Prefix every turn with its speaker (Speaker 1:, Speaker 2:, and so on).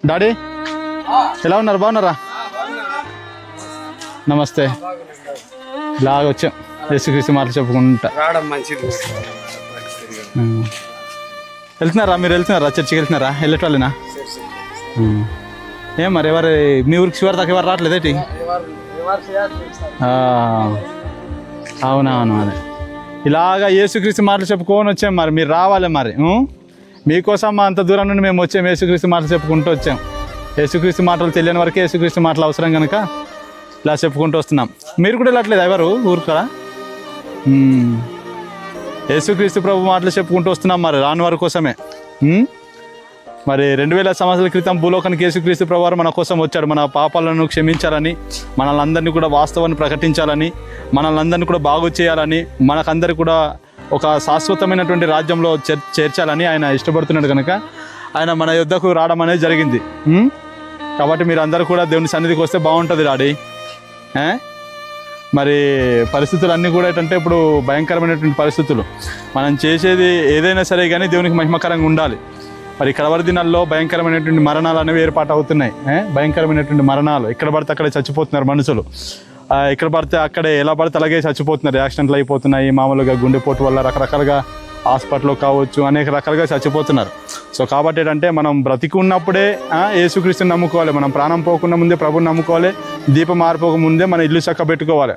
Speaker 1: Daddy ఎలా ఉన్నారు? బాగున్నారా? నమస్తే. ఇలాగ వచ్చాం యేసుక్రీస్తు మాటలు చెప్పుకుంటా. వెళ్తున్నారా? మీరు వెళ్తున్నారా? చర్చికి వెళ్తున్నారా? వెళ్ళేటోళ్ళేనా? ఏం మరి ఎవరు మీ ఊరికి చివరి దాకా ఎవరు రావట్లేదేటి? అవునవును. అదే ఇలాగా యేసుక్రీస్తు మాటలు చెప్పుకొని వచ్చాం. మరి మీరు రావాలి. మరి మీకోసం మా అంత దూరం నుండి మేము వచ్చాం. యేసుక్రీస్తు మాటలు చెప్పుకుంటూ వచ్చాం. యేసుక్రీస్తు మాటలు తెలియని వరకే యేసుక్రీస్తు మాటలు అవసరం కనుక ఇలా చెప్పుకుంటూ వస్తున్నాం. మీరు కూడా వెళ్ళట్లేదు ఎవరు ఊరు కదా? యేసుక్రీస్తు ప్రభు మాటలు చెప్పుకుంటూ వస్తున్నాం. మరి రాని వారి కోసమే. మరి 2000 సంవత్సరాల క్రితం భూలోకానికి యేసుక్రీస్తు ప్రభువారు మన కోసం వచ్చాడు. మన పాపాలను క్షమించాలని, మనల్ని అందరినీ కూడా వాస్తవాన్ని ప్రకటించాలని, మనల్ని అందరినీ కూడా బాగు చేయాలని, మనకందరికీ కూడా ఒక శాశ్వతమైనటువంటి రాజ్యంలో చేర్చాలని ఆయన ఇష్టపడుతున్నాడు కనుక ఆయన మన యుద్ధకు రావడం అనేది జరిగింది. కాబట్టి మీరు అందరూ కూడా దేవుని సన్నిధికి వస్తే బాగుంటుంది డాడీ. మరి పరిస్థితులు అన్నీ కూడా ఏంటంటే ఇప్పుడు భయంకరమైనటువంటి పరిస్థితులు. మనం చేసేది ఏదైనా సరే కానీ దేవునికి మహిమకరంగా ఉండాలి. మరి కడవరి దినాల్లో భయంకరమైనటువంటి మరణాలు అనేవి ఏర్పాటు అవుతున్నాయి. భయంకరమైనటువంటి మరణాలు ఎక్కడ పడితే అక్కడే చచ్చిపోతున్నారు మనుషులు. ఎక్కడ పడితే అక్కడే ఎలా పడితే అలాగే చచ్చిపోతున్నారు. యాక్సిడెంట్లు అయిపోతున్నాయి. మామూలుగా గుండెపోటు వల్ల రకరకాలుగా హాస్పిటల్లో కావచ్చు అనేక రకాలుగా చచ్చిపోతున్నారు. సో కాబట్టి ఏంటంటే మనం బ్రతికి ఉన్నప్పుడే యేసుక్రీస్తుని నమ్ముకోవాలి. మనం ప్రాణం పోకుండా ముందే ప్రభుని నమ్ముకోవాలి. దీపం ఆరిపోక ముందే మన ఇల్లు చక్క పెట్టుకోవాలి.